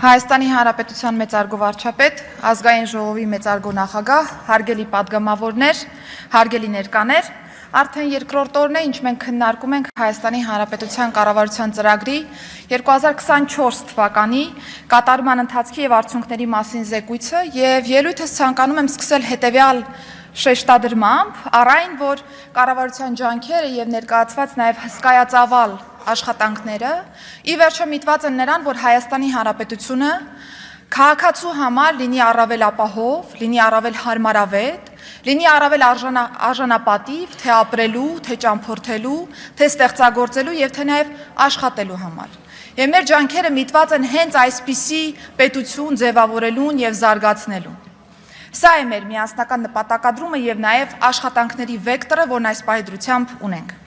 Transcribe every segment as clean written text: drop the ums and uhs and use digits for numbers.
Հայաստանի Հանրապետության մեծարգո վարչապետ, ազգային ժողովի մեծարգո նախագահ, հարգելի պատգամավորներ, հարգելի ներկաներ, արդեն երկրորդ օրն է, ինչ մենք քննարկում ենք Հայաստանի Հանրապետության կառավարության ծրագրի 2024 թվականի կատարման ընթացքի եւ արդյունքների մասին զեկույցը եւ ելույթս ցանկանում եմ սկսել հետեւյալ շեշտադրմամբ, առայն որ կառավարության ջանքերը եւ ներկայացված նաեւ հսկայածավալ աշխատանքները ի վերջո միտված են նրան, որ Հայաստանի Հանրապետությունը քաղաքացու համար լինի առավել ապահով, լինի առավել հարմարավետ, լինի առավել արժանապատիվ, թե ապրելու, թե ճամփորդելու, թե ստեղծագործելու եւ թե նաեւ աշխատելու համար։ Եվ մեր ջանքերը միտված են հենց այսպիսի պետություն ձևավորելուն եւ զարգացնելուն։ Սա է մեր միասնական նպատակադրումը եւ նաեւ աշխատանքների վեկտորը, որն այս պահի ունենք։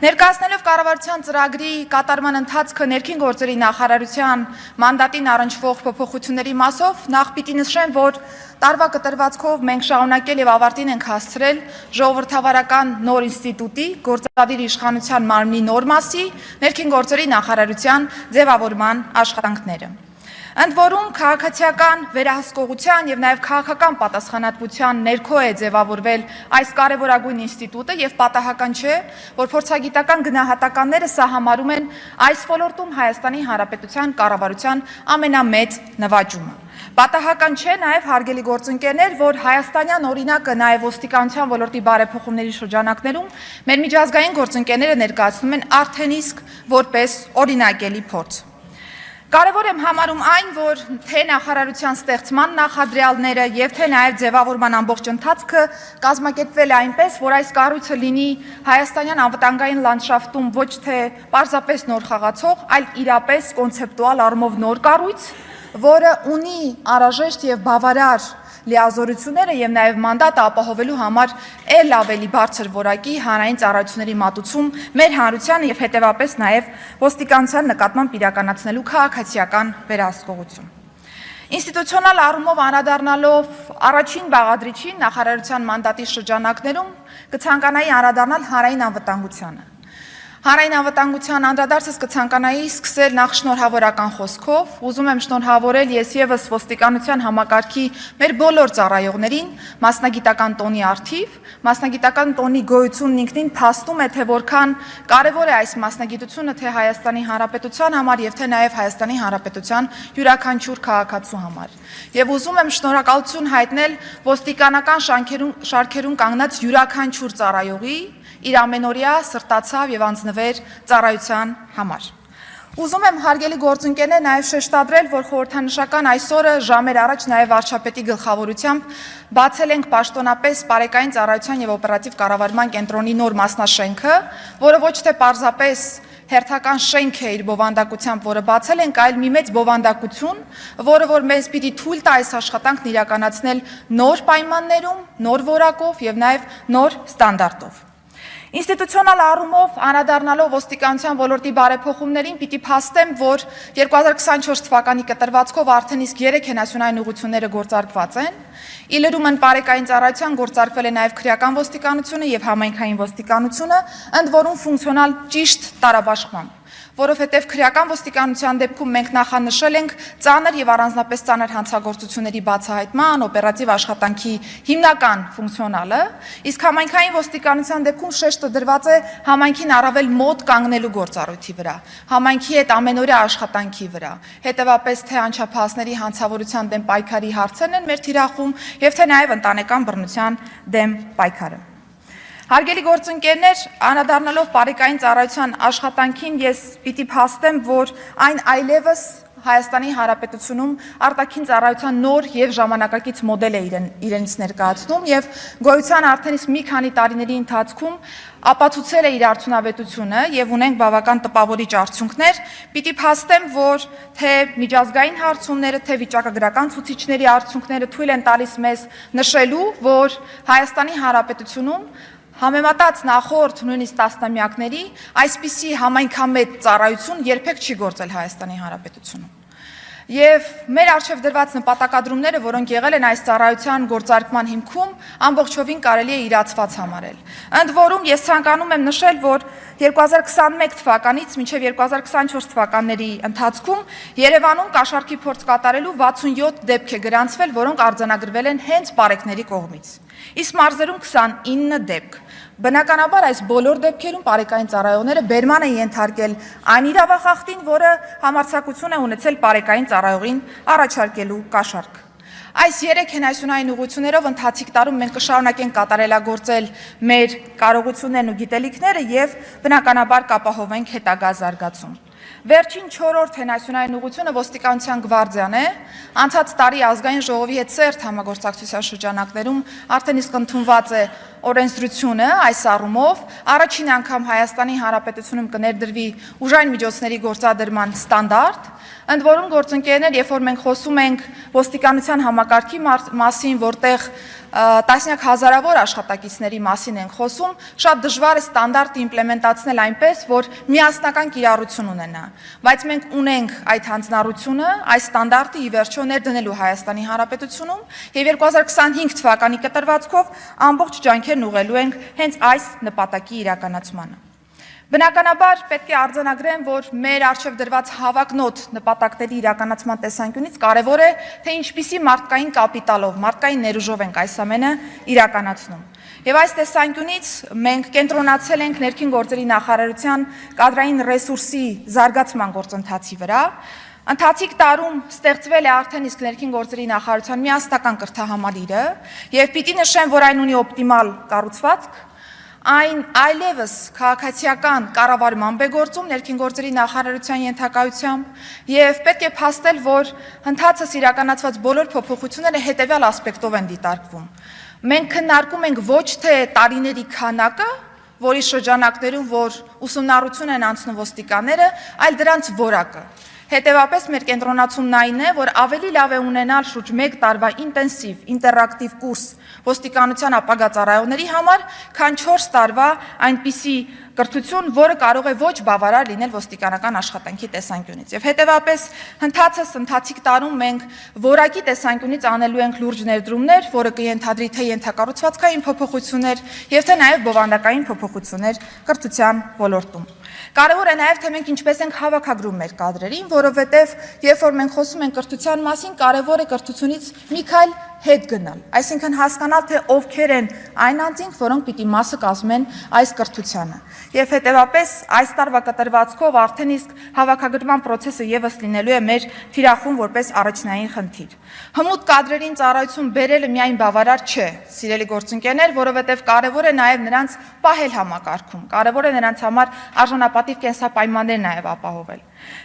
Ներկայացնելով կառավարության ծրագրի կատարման ընթացքը ներքին գործերի նախարարության մանդատին առնչվող փոփոխությունների մասով, նախ պիտի նշեմ, որ տարվա կտրվածքով մենք շարունակել եւ ավարտին ենք հասցրել ժողովրդավարական նոր ինստիտուտի գործադիր իշխանության մարմնի նոր մասի ներքին գործերի նախարարության ձևավորման աշխատանքները։ Ընդ որում քաղաքացիական վերահսկողության եւ նաեւ քաղաքական պատասխանատվության ներքո է ձևավորվել այս կարևորագույն ինստիտուտը եւ պատահական չէ, որ փորձագիտական գնահատականները սահմանում են այս ոլորտում Հայաստանի Հանրապետության կառավարության ամենամեծ նվաճումը։ Պատահական չէ նաեւ հարգելի գործընկերներ, որ հայաստանյան օրինակը նաեւ ոստիկանության ոլորտի բարեփոխումների շրջանակներում մեր միջազգային գործընկերները ներկայացնում են արդեն իսկ որպես օրինակելի փորձ։ Կարևոր եմ համարում այն, որ թե նախարարության ստեղծման նախադրյալները եւ թե նաեւ ձևավորման ամբողջ ընթացքը կազմակերպվել է այնպես, որ այս կառույցը լինի հայաստանյան անվտանգային լանդշաֆտում ոչ թե պարզապես նոր խաղացող, այլ իրապես կոնցեպտուալ առումով նոր կառույց, որը ունի անհրաժեշտ եւ բավարար լիազորությունները եւ նաեւ մանդատը ապահովելու համար ել ավելի բարձր որակի հանրային ծառայությունների մատուցում մեր հանրությանը եւ հետեւապես նաեւ ոստիկանության նկատմամբ իրականացնելու քաղաքացիական վերահսկողություն։ Ինստիտուցիոնալ առումով անդրադառնալով առաջին բաղադրիչին նախարարության մանդատի շրջանակներում կցանկանայի անդրադառնալ հանրային անվտանգությանը։ Հանրային անվտանգության անդրադարձս կցանկանայի սկսել նախ շնորհավորական խոսքով, ուզում եմ շնորհավորել ես եւս ոստիկանության համակարգի մեր բոլոր ծառայողներին, մասնագիտական տոնի առթիվ, մասնագիտական տոնի գոյությունն ինքնին փաստում է, թե որքան կարևոր է այս մասնագիտությունը թե Հայաստանի Հանրապետության համար եւ թե նաեւ Հայաստանի Հանրապետության յուրաքանչյուր քաղաքացու համար։ Եվ ուզում եմ շնորհակալություն հայտնել ոստիկանական շարքերում կանգնած յուրաքանչյուր ծառայողի իր ամենօրյա սրտացավ եւ անձնվեր ծառայության համար։ Ուզում եմ հարգելի գործընկերներ նաեւ շեշտադրել, որ խորհրդանշական այսօրը ժամեր առաջ նաեւ վարչապետի գլխավորությամբ բացել ենք պաշտոնապես Պարեկային ծառայության եւ օպերատիվ կառավարման կենտրոնի նոր մասնաշենքը, որը ոչ թե պարզապես հերթական շենք է իր բովանդակությամբ, որը բացել ենք, այլ մի մեծ բովանդակություն, որը որ մեզ պիտի թույլ տա այս աշխատանքն իրականացնել նոր պայմաններում, նոր որակով եւ նաեւ նոր ստանդարտով։ Ինստիտուցիոնալ առումով անդրադառնալով ոստիկանության ոլորտի բարեփոխումներին պիտի փաստեմ, որ 2024 թվականի կտրվածքով արդեն իսկ 3 հենասյունային ուղղությունները գործարկված են։ Ի լրումն Պարեկային ծառայության գործարկվել է նաև քրեական ոստիկանությունը եւ համայնքային ոստիկանությունը, ընդ որում ֆունկցիոնալ ճիշտ տարաբաշխմամբ, որովհետև քրեական ոստիկանության դեպքում մենք նախանշել ենք ծանր եւ առանձնապես ծանր հանցագործությունների բացահայտման, օպերատիվ աշխատանքի հիմնական ֆունկցիոնալը, իսկ համայնքային ոստիկանության դեպքում շեշտը դրված է համայնքին առավել մոտ կանգնելու գործառույթի վրա, համայնքի հետ ամենօրյա աշխատանքի վրա, հետեւապես թե անչափահասների հանցավորության դեմ պայքարի հարցերն են մեր թիրախում եւ թե նաեւ ընտանեկան բռնության դեմ պայքարը։ Հարգելի գործընկերներ, անդրադառնալով Պարեկային ծառայության աշխատանքին ես պիտի փաստեմ, որ այն այլևս Հայաստանի Հանրապետությունում արտաքին ծառայության նոր եւ ժամանակակից մոդել է իրենից ներկայացնում եւ գոյության արդեն իսկ մի քանի տարիների ընթացքում ապացուցել է իր արդյունավետությունը եւ ունենք բավական տպավորիչ արդյունքներ, պիտի փաստեմ, որ թե միջազգային հարցումները, թե վիճակագրական ցուցիչների արդյունքները թույլ են տալիս մեզ նշելու, որ Հայաստանի Հանրապետությունում համեմատած նախորդ նույնիսկ տասնամյակների այսպիսի համայնքամետ ծառայություն երբեք չի գործել Հայաստանի Հանրապետությունում։ Եվ մեր արժև դրված նպատակադրումները, որոնք եղել են այս ծառայության գործարկման հիմքում, ամբողջովին կարելի է իրացված համարել։ Ընդ որում ես ցանկանում եմ նշել, որ 2021 թվականից մինչև 2024 թվականների ընթացքում Երևանում կաշառքի փորձ կատարելու 67 դեպք է գրանցվել, որոնք արձանագրվել են հենց պարեկների կողմից։ Իսկ մարզերում 29 դեպք։ Բնականաբար այս բոլոր դեպքերում պարեկային ծառայողները բերման են ենթարկել այն իրավախախտին, որը համարձակություն է ունեցել պարեկային ծառայողին առաջարկելու կաշառք։ Այս 3 հենասյունային ուղղություններով ընթացիկ տարում մենք կշարունակենք կատարելագործել մեր կարողություններն ու գիտելիքները եւ բնականաբար կապահովենք հետագա զարգացում։ Վերջին 4-րդ հենասյունային ուղղությունը ոստիկանության գվարդիան է, անցած տարի ազգային ժողովի հետ սերտ համագործակցության շրջանակներում արդեն իսկ ընդունված է օրենսդրությունը այս առումով, առաջին անգամ Հայաստանի Հանրապետությունում կներդրվի ուժային միջոցների գործադրման ստանդարտ, ընդ որում գործընկերներ, երբ որ մենք խոսում ենք ոստիկանության համակարգի մասին, որտեղ տասնյակ հազարավոր աշխատակիցների մասին ենք խոսում, շատ դժվար է ստանդարտը իմպլեմենտացնել այնպես, որ միասնական կիրառություն ունենա, բայց մենք ունենք այդ հանձնառությունը, այս ստանդարտը ի վերջո ներդնելու Հայաստանի Հանրապետությունում եւ 2025 թվականի կտրվածքով ամբողջ ջանքերն ուղղելու ենք հենց այս նպատակի իրականացմանը։ Բնականաբար պետք է արձանագրեմ, որ մեր առջև դրված հավակնոտ նպատակների իրականացման տեսանկյունից կարևոր է, թե ինչպիսի մարդկային կապիտալով, մարդկային ներուժով ենք այս ամենը իրականացնում։ Եվ այս տեսանկյունից մենք կենտրոնացել ենք ներքին գործերի նախարարության կադրային ռեսուրսի զարգացման գործընթացի վրա։ Ընթացիկ տարում ստեղծվել է արդեն իսկ ներքին գործերի նախարարության միասնական կրթահամալիրը եւ պիտի նշեմ, որ այն ունի օպտիմալ կառուցվածք, այն այլևս քաղաքացիական կառավարման է գործում ներքին գործերի նախարարության ենթակայությամբ եւ պետք է փաստել, որ ընթացս իրականացված բոլոր փոփոխությունները հետեւյալ ասպեկտով են դիտարկվում։ Մենք քննարկում ենք ոչ թե տարիների քանակը, որի շրջանակներում որ ուսումնառություն են անցնում ոստիկանները, այլ դրանց որակը։ Հետևաբար մեր կենտրոնացումն այն է, որ ավելի լավ է ունենալ շուրջ 1 տարվա ինտենսիվ, ինտերակտիվ կուրս ոստիկանության ապագա ծառայողների համար, քան 4 տարվա այնպիսի կրթություն, որը կարող է ոչ բավարար լինել ոստիկանական աշխատանքի տեսանկյունից։ Եվ հետևաբար ընթացիկ տարում մենք որակի տեսանկյունից անելու ենք լուրջ ներդրումներ, որը կենթադրի թե ենթակառուցվածքային փոփոխություններ եւ թե նաեւ բովանդակային փոփոխություններ կրթության ոլորտում։ Կարևոր է նաև թե մենք ինչպես ենք հավաքագրում մեր կադրերին, որովհետև երբ որ մենք խոսում ենք կրթության մասին, կարևոր է կրթությունից մի քայլ հետ գնալ, այսինքն հասկանալ, թե ովքեր են այն անձինք, որոնք պիտի մասը կազմեն այս կրթությանը։ Եվ հետևաբար այս տարվա կտրվածքով արդեն իսկ հավաքագրման process-ը եւս լինելու է մեր թիրախում որպես առաջնային խնդիր։ Հմուտ կադրերին ծառայություն բերելը միայն բավարար չէ, սիրելի գործընկերներ, որովհետև կարևոր է նաև նրանց պահել համակարգում, կարևոր է նրանց համար արժանապատիվ կենսապայմաններ նաև ապահովել։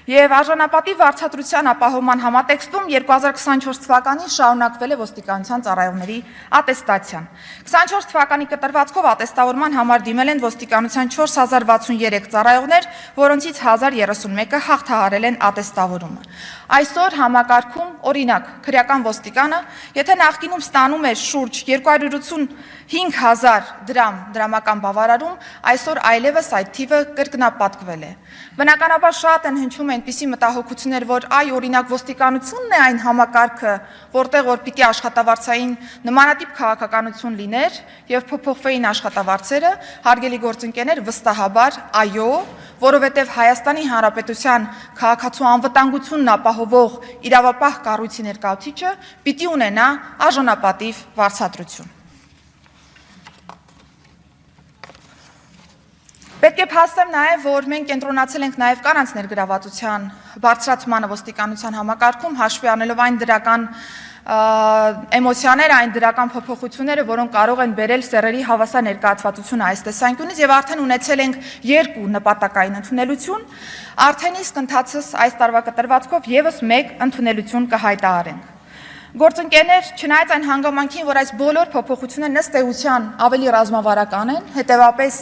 Եվ արժանապատիվ վարձատրության ապահովման համատեքստում 2024 թվականին շարունակվել է ոստիկանության ծառայողների ատեստացիան։ 24 թվականի կտրվածքով ատեստավորման համար դիմել են ոստիկանության 4063 ծառայողներ, որոնցից 1031-ը հաղթահարել են ատեստավորումը։ Այսօր համակարգում, օրինակ, քրեական ոստիկանը, եթե նախկինում ստանում էր շուրջ 285,000 դրամ դրամական բավարարում, այսօր այլևս այդ թիվը կրկնապատկվել է։ Բնականաբար շատ են հնչում այնպիսի մտահոգություններ, որ այ օրինակ ոստիկանությունն է այն համակարգը, որտեղ որ պիտի աշխատավարձային նմանատիպ քաղաքականություն լիներ եւ փոփոխվեին աշխատավարձերը, հարգելի գործընկերներ, վստահաբար այո, որովհետեւ Հայաստանի Հանրապետության քաղաքացու անվտանգությունն ապահովող իրավապահ կառույցի ներկայացուցիչը պիտի ունենա արժանապատիվ վարձատրություն։ Պետք է փաստեմ նաև, որ մենք կենտրոնացել ենք նաև կանանց ներգրավվածության բարձրացմանը ոստիկանության համակարգում, հաշվի առնելով այն դրական էմոցիաները, այն դրական փոփոխությունները, որոնք կարող են բերել սեռերի հավասար ներկայացվածությունը այս տեսանկյունից եւ արդեն ունեցել ենք 2 նպատակային ընդունելություն, արդեն իսկ ընթացս այս տարվա կտրվածքով եւս 1 ընդունելություն կհայտարարենք։ Գործընկերներ, չնայած այն հանգամանքին, որ այս բոլոր փոփոխությունները ըստ էության ավելի ռազմավարական են, հետևաբար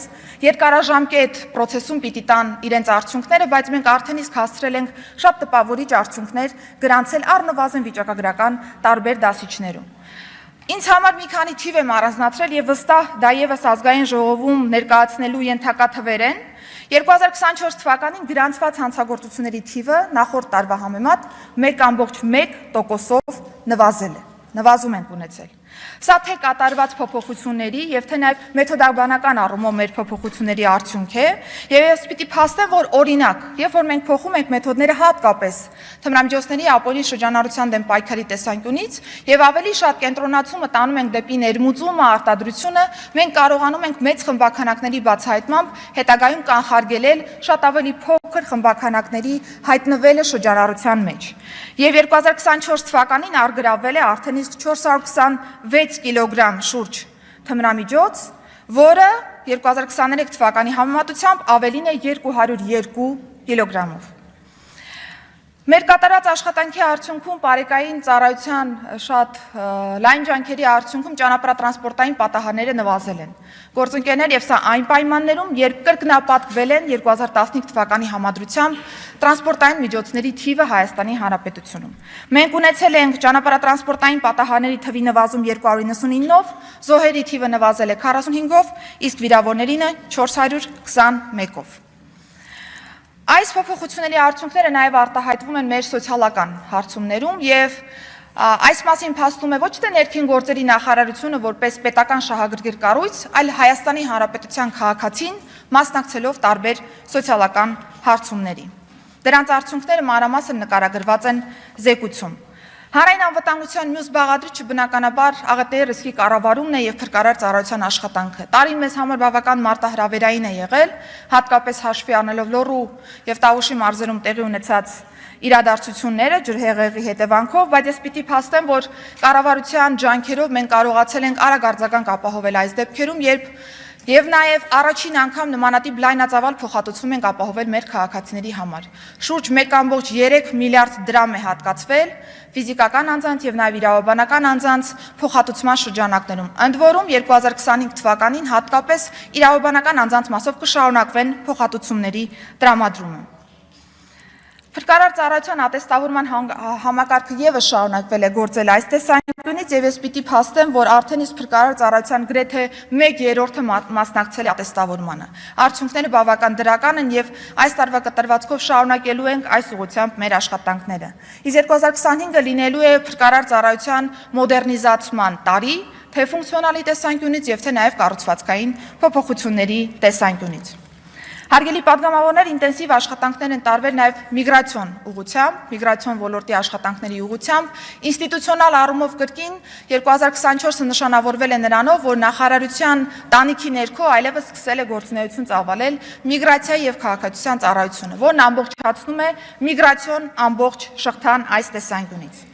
երկարաժամկետ process-ում պիտի տան իրենց արդյունքները, բայց մենք արդեն իսկ հասցրել ենք շատ տպավորիչ արդյունքներ գրանցել առնվազն վիճակագրական տարբեր դասիչներում։ Ինձ համար մի քանի թիվ եմ առանձնացրել եւ վստահ դա եւս ազգային ժողովում ներկայացնելու ենթակա թվեր են։ 2024 թվականին գրանցված հանցագործությունների թիվը նախորդ տարվա համեմատ 1.1%-ով նվազում ենք ունեցել։ Սա թե կատարված փոփոխությունների եւ թե նաեւ մեթոդաբանական առումով մեր փոփոխությունների արդյունք է, եւ ես պիտի փաստեմ, որ օրինակ, երբ որ մենք փոխում ենք մեթոդները հատկապես թմրամիջոցների ապօրինի շրջանառության դեմ պայքարի տեսանկյունից եւ ավելի շատ կենտրոնացումը տանում ենք դեպի ներմուծումը, արտադրությունը, մենք կարողանում ենք մեծ խմբաքանակների բացահայտմամբ հետագայում կանխարգելել շատ ավելի փոքր խմբաքանակների հայտնվելը շրջանառության մեջ։ Եվ 2024 թվականին արգրավվել է արդեն իսկ 426 կիլոգրամ շուրջ թմրամիջոց, որը 2023 թվականի համեմատությամբ ավելին է 202 կիլոգրամով։ Մեր կատարած աշխատանքի արդյունքում պարեկային ծառայության շատ լայն ջանքերի արդյունքում ճանապարհատրանսպորտային պատահարները նվազել են։ Գործընկերներ եւ սա այն պայմաններում, երբ կրկնապատկվել են 2015 թվականի համադրությամբ տրանսպորտային միջոցների թիվը Հայաստանի Հանրապետությունում։ Մենք ունեցել ենք ճանապարհատրանսպորտային պատահարների թվի նվազում 299-ով, զոհերի թիվը նվազել է 45-ով, իսկ վիրավորներինը 421-ով։ Այս փոփոխությունների արդյունքները նաև արտահայտվում են մեր սոցիալական հարցումներում եւ այս մասին փաստում է ոչ թե ներքին գործերի նախարարությունը որպես պետական շահագրգիռ կառույց, այլ Հայաստանի Հանրապետության քաղաքացին մասնակցելով տարբեր սոցիալական հարցումների։ Դրանց արդյունքները մանրամասն նկարագրված են զեկույցում։ Հանրային անվտանգության մյուս բաղադրիչը բնականաբար ԱՂՏ-ի ռիսկի կառավարումն է եւ փրկարար ծառայության աշխատանքը։ Տարին մեզ համար բավական մարտահրավերային է եղել, հատկապես հաշվի առնելով Լոռու եւ Տավուշի մարզերում տեղի ունեցած իրադարձությունները ջրհեղեղի հետևանքով, բայց ես պիտի փաստեմ, որ կառավարության ջանքերով մենք կարողացել ենք արագ արձագանք ապահովել այս դեպքերում, Եվ նաև առաջին անգամ նմանատիպ լայնածավալ փոխհատուցում ենք ապահովել մեր քաղաքացիների համար։ Շուրջ 1.3 միլիարդ դրամ է հատկացվել ֆիզիկական անձանց եւ նաև իրավաբանական անձանց փոխհատուցման շրջանակներում։ Ընդ որում 2025 թվականին հատկապես իրավաբանական անձանց մասով կշարունակվեն փոխհատուցումների տրամադրումը։ Փրկարար ծառայության ատեստավորման համակարգը եւս շարունակվել է գործել այս տեսանկյունից եւ ես պիտի փաստեմ, որ արդեն իսկ փրկարար ծառայության գրեթե 1/3-ը մասնակցել է ատեստավորմանը։ Արդյունքները բավական դրական են եւ այս տարվա կտրվածքով շարունակելու ենք այս ուղղությամբ մեր աշխատանքները։ Իսկ 2025-ը լինելու է փրկարար ծառայության մոդեռնիզացման տարի, թե ֆունկցիոնալի տեսանկյունից եւ թե նաեւ կառուցվածքային փոփոխությունների տեսանկյունից։ Հարգելի պատգամավորներ, ինտենսիվ աշխատանքներ են տարվել նաև միգրացիոն ուղղությամբ, միգրացիոն ոլորտի աշխատանքների ուղղությամբ, ինստիտուցիոնալ առումով կրկին 2024-ը նշանավորվել է նրանով, որ նախարարության տանիքի ներքո այլևս սկսել է գործունեություն ծավալել միգրացիայի եւ քաղաքացիության ծառայությունը, որն ամբողջացնում է միգրացիոն ամբողջ շղթան այս տեսանկյունից։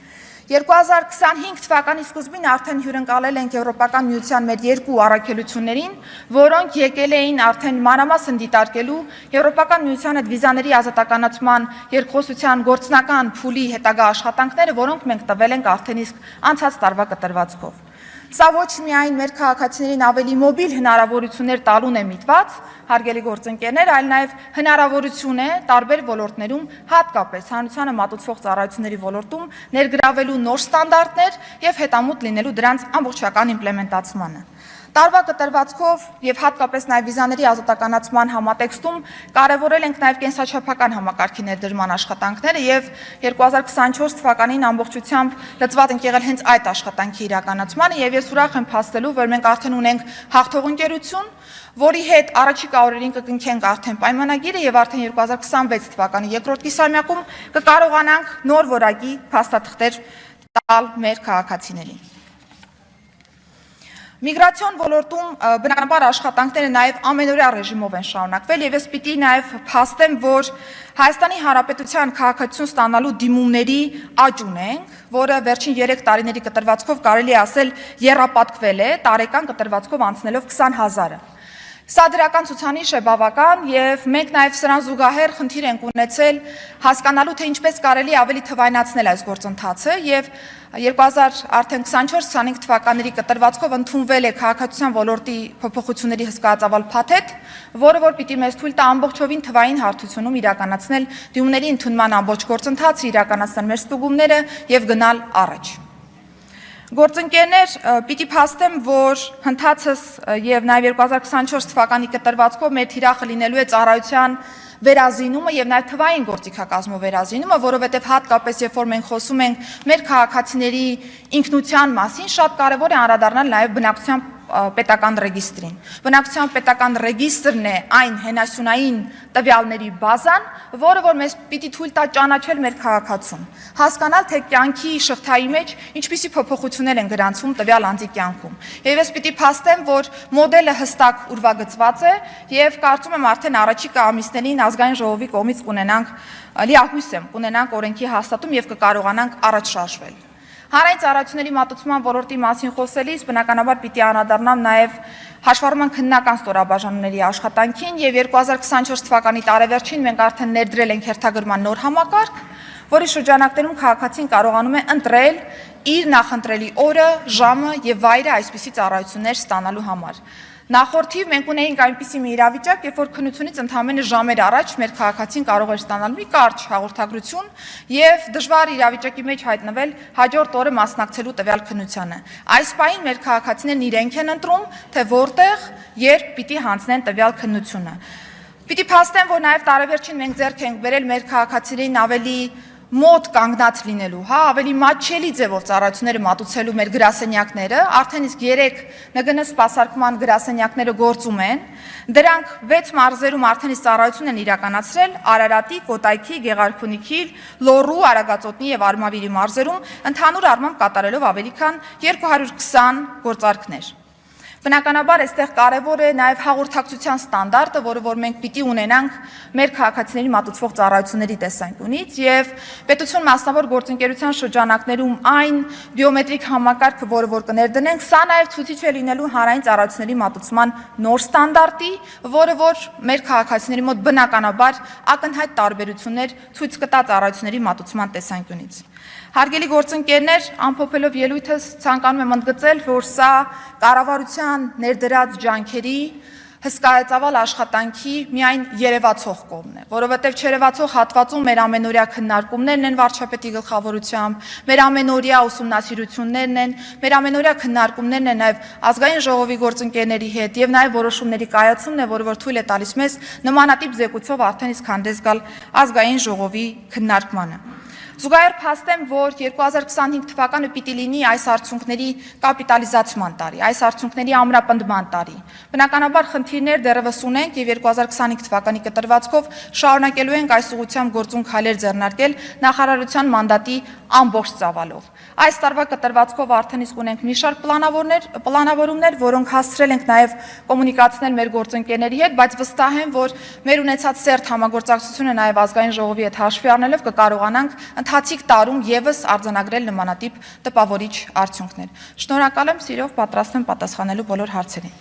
2025 թվականի սկզբին արդեն հյուրընկալել ենք Եվրոպական միության մեր երկու առաքելություններին, որոնք եկել էին արդեն մանրամասն դիտարկելու Եվրոպական միության հետ վիզաների ազատականացման երկխոսության գործնական փուլի հետագա աշխատանքները, որոնք մենք տվել ենք արդեն իսկ անցած տարվա կտրվածքով։ Սա ոչ միայն մեր քաղաքացիներին ավելի մոբիլ հնարավորություններ տալուն է միտված, հարգելի գործընկերներ, այլ նաև հնարավորություն է տարբեր ոլորտներում, հատկապես հանրությանը մատուցվող ծառայությունների ոլորտում ներգրավելու նոր ստանդարտներ եւ հետամուտ լինելու դրանց ամբողջական իմպլեմենտացմանը։ Տարվա կտրվածքով եւ հատկապես նաև վիզաների ազատականացման համատեքստում կարևորել ենք նաև կենսաչափական համակարգի ներդրման աշխատանքները եւ 2024 թվականին ամբողջությամբ լծված ենք եղել հենց այդ աշխատանքի իրականացմանը եւ ես ուրախ եմ փաստելու, որ մենք արդեն ունենք հաղթող ընկերություն, որի հետ առաջիկա օրերին կկնքենք արդեն պայմանագիրը եւ արդեն 2026 թվականի երկրորդ կիսամյակում կկարողանանք նոր որակի փաստաթղթեր տալ մեր քաղաքացիներին։ Միգրացիոն ոլորտում բնականաբար աշխատանքները նաև ամենօրյա ռեժիմով են շարունակվել եւ ես պիտի նաև փաստեմ, որ Հայաստանի Հանրապետության քաղաքացիություն ստանալու դիմումների աճ ունենք, որը վերջին 3 տարիների կտրվածքով կարելի է ասել եռապատկվել է, տարեկան կտրվածքով անցնելով 20,000-ը։ Սա դրական ցուցանիշ է բավական եւ մենք նաեւ սրան զուգահեռ խնդիր ենք ունեցել հասկանալու թե ինչպես կարելի ավելի թվայնացնել այս գործընթացը եւ 2024-25 թվականների կտրվածքով ընդունվել է քաղաքացիության ոլորտի փոփոխությունների հսկայածավալ փաթեթ, որը որ պիտի մեզ թույլ տա ամբողջովին թվային հարթությունում իրականացնել դիմումների ընդունման ամբողջ գործընթացը, իրականացնել մեր ստուգումները եւ գնալ առաջ։ Գործընկերներ, պիտի փաստեմ, որ հնդածս եւ նաեւ 2024 թվականի կտրվածքով մեր թիրախը լինելու է ծառայության վերազինումը եւ նաեւ թվային գործիքակազմով վերազինումը, որովհետեւ հատկապես երբ որ մենք խոսում ենք մեր քաղաքացիների ինքնության մասին, շատ կարեւոր է անդրադառնալ նաեւ բնակչության պետական ռեգիստրին։ Բնակչության պետական ռեգիստրն է այն հենասյունային տվյալների բազան, որը որ մեզ պիտի թույլ տա ճանաչել մեր քաղաքացուն, հասկանալ թե կյանքի շղթայի մեջ ինչպիսի փոփոխություններ են գրանցվում տվյալ անձի կյանքում։ Եվ ես պիտի փաստեմ, որ մոդելը հստակ ուրվագծված է եւ կարծում եմ արդեն առաջիկա ամիսներին ազգային ժողովի կողմից կունենանք լիահույս եմ, կունենանք օրենքի հաստատում եւ կկարողանանք առաջ շարժվել։ Հանրային ծառայությունների մատուցման ոլորտի մասին խոսելիս բնականաբար պիտի անդրադառնամ նաև հաշվառման քննական ստորաբաժանումների աշխատանքին եւ 2024 թվականի տարեվերջին մենք արդեն ներդրել ենք հերթագրման նոր համակարգ, որի շրջանակներում քաղաքացին կարողանում է ընտրել իր նախընտրելի օրը, ժամը եւ վայրը այսպիսի ծառայություններ ստանալու համար։ Նախորդիվ մենք ունեինք այնպիսի մի իրավիճակ, երբ որ քննությունից ընդամենը ժամեր առաջ մեր քաղաքացին կարող էր ստանալ մի կարճ հաղորդագրություն եւ դժվար իրավիճակի մեջ հայտնվել հաջորդ օրը մասնակցելու տվյալ քննությանը։ Այս պահին մեր քաղաքացիներն իրենք են ընտրում, թե որտեղ, երբ պիտի հանձնեն տվյալ քննությունը։ Պիտի փաստեմ, որ նաեւ տարեվերջին մենք ձեռք ենք բերել մեր քաղաքացիներին ավելի մոտ կանգնած լինելու, ավելի մատչելի ձևով ծառայությունները մատուցելու մեր գրասենյակները, արդեն իսկ 3 ՆԳՆ սպասարկման գրասենյակները գործում են, դրանք 6 մարզերում արդեն իսկ ծառայություն են իրականացրել Արարատի, Կոտայքի, Գեղարքունիքի, Լոռու, Արագածոտնի եւ Արմավիրի մարզերում, ընդհանուր առմամբ կատարելով ավելի քան 220 գործարքներ։ Բնականաբար այստեղ կարևոր է նաև հաղորդակցության ստանդարտը, որը որ մենք պիտի ունենանք մեր քաղաքացիների մատուցվող ծառայությունների տեսանկյունից եւ պետություն մասնավոր գործընկերության շրջանակներում այն բիոմետրիկ համակարգը, որը որ կներդնենք, սա նաև ցուցիչ է լինելու հանրային ծառայությունների մատուցման նոր ստանդարտի, որը որ մեր քաղաքացիների մոտ բնականաբար ակնհայտ տարբերություններ ցույց կտա ծառայությունների մատուցման տեսանկյունից։ Հարգելի գործընկերներ, ամփոփելով ելույթս ցանկանում եմ ընդգծել, որ սա կառավարության ներդրած ջանքերի հսկայածավալ աշխատանքի միայն երևացող կողմն է, որովհետև չերևացող հատվածում մեր ամենօրյա քննարկումներն են վարչապետի գլխավորությամբ, մեր ամենօրյա ուսումնասիրություններն են, մեր ամենօրյա քննարկումներն են նաև ազգային ժողովի գործընկերների հետ եւ նաև որոշումների կայացումն է, որը որ թույլ է տալիս մեզ նմանատիպ զեկույցով արդեն իսկ հանդես գալ ազգային ժողովի քննարկմանը։ Զուգահեռ փաստեմ, որ 2025 թվականը պիտի լինի այս արդյունքների կապիտալիզացման տարի, այս արդյունքների ամրապնդման տարի։ Բնականաբար խնդիրներ դեռևս ունենք եւ 2025 թվականի կտրվածքով շարունակելու ենք այս ուղղությամբ գործուն քայլեր ձեռնարկել նախարարության մանդատի ամբողջ ծավալով։ Այս տարվա կտրվածքով արդեն իսկ ունենք մի շարք պլանավորումներ, որոնք հասցրել ենք նաեւ կոմունիկացնել մեր գործընկերների հետ, բայց վստահ եմ, որ մեր ունեցած սերտ համագործակցությունը նաեւ ազգային ժողովի հետ հաշվի առնելով կկարողանանք ընթացիկ տարում եւս արձանագրել նմանատիպ տպավորիչ արդյունքներ։ Շնորհակալ եմ, սիրով պատրաստ եմ պատասխանելու բոլոր հարցերին։